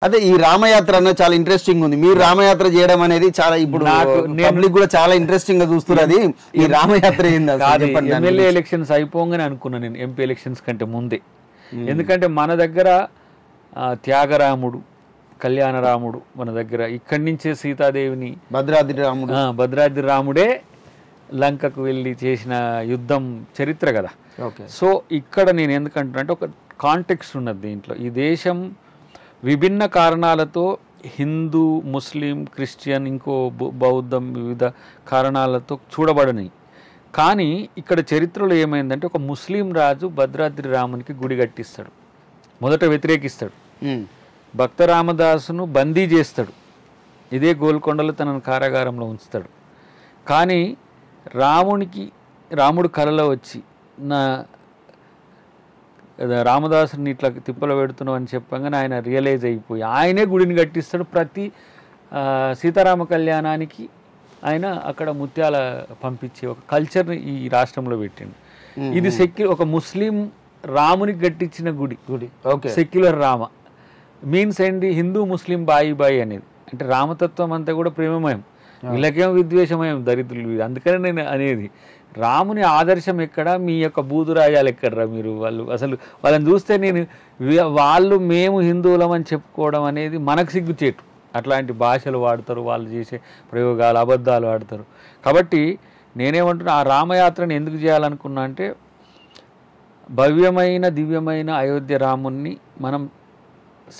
అదే ఈ రామయాత్ర అన్నది చాలా ఇంట్రెస్టింగ్ ఉంది. మీరు రామయాత్ర చేయడం అనేది చాలా ఇప్పుడు పబ్లిక్ కూడా చాలా ఇంట్రెస్టింగ్ గా చూస్తున్నారు. అది ఈ రామయాత్ర ఏంది అసలు చెప్పండి. ఎమ్మెల్యే ఎలక్షన్స్ అయిపోగానే అనుకున్నా నేను ఎంపీ ఎలక్షన్స్ కంటే ముందే. ఎందుకంటే మన దగ్గర త్యాగరాముడు, కళ్యాణరాముడు మన దగ్గర, ఇక్కడి నుంచే సీతాదేవిని భద్రాద్రి రాముడే లంకకు వెళ్ళి చేసిన యుద్ధం చరిత్ర కదా. సో ఇక్కడ నేను ఎందుకంటున్నా అంటే ఒక కాంటెక్స్ట్ ఉన్నది దీంట్లో. ఈ దేశం విభిన్న కారణాలతో హిందూ, ముస్లిం, క్రిస్టియన్, ఇంకో బౌద్ధం వివిధ కారణాలతో చూడబడని, కానీ ఇక్కడ చరిత్రలో ఏమైందంటే ఒక ముస్లిం రాజు భద్రాద్రి రామునికి గుడి కట్టిస్తాడు. మొదట వ్యతిరేకిస్తాడు, భక్త రామదాసును బందీ చేస్తాడు, ఇదే గోల్కొండలో తనను కారాగారంలో ఉంచుతాడు. కానీ రాముడు కలలో వచ్చి నా రామదాసుని ఇట్లా తిప్పలు పెడుతున్నావు అని చెప్పగానే ఆయన రియలైజ్ అయిపోయి ఆయనే గుడిని కట్టిస్తాడు. ప్రతి సీతారామ కళ్యాణానికి ఆయన అక్కడ ముత్యాల పంపించే ఒక కల్చర్ని ఈ రాష్ట్రంలో పెట్టిండు. ఇది ఒక ముస్లిం రామునికి కట్టించిన గుడి. సెక్యులర్ రామ మీన్స్ ఏంటి, హిందూ ముస్లిం బాయి అనేది. అంటే రామతత్వం అంతా కూడా ప్రేమమయం, వీళ్ళకేమో విద్వేషమయం, దరిద్రులు. అందుకనే నేను అనేది రాముని ఆదర్శం ఎక్కడ, మీ యొక్క బూదురాజాలు ఎక్కడరా మీరు. వాళ్ళని చూస్తే నేను మేము హిందువులం అని చెప్పుకోవడం అనేది మనకు సిగ్గుచేటు. అట్లాంటి భాషలు వాడతారు, వాళ్ళు చేసే ప్రయోగాలు, అబద్ధాలు ఆడతారు. కాబట్టి నేనేమంటున్నా, ఆ రామయాత్రను ఎందుకు చేయాలనుకున్నా అంటే భవ్యమైన దివ్యమైన అయోధ్య రాముణ్ణి మనం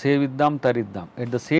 సేవిద్దాం, తరిద్దాం. At the same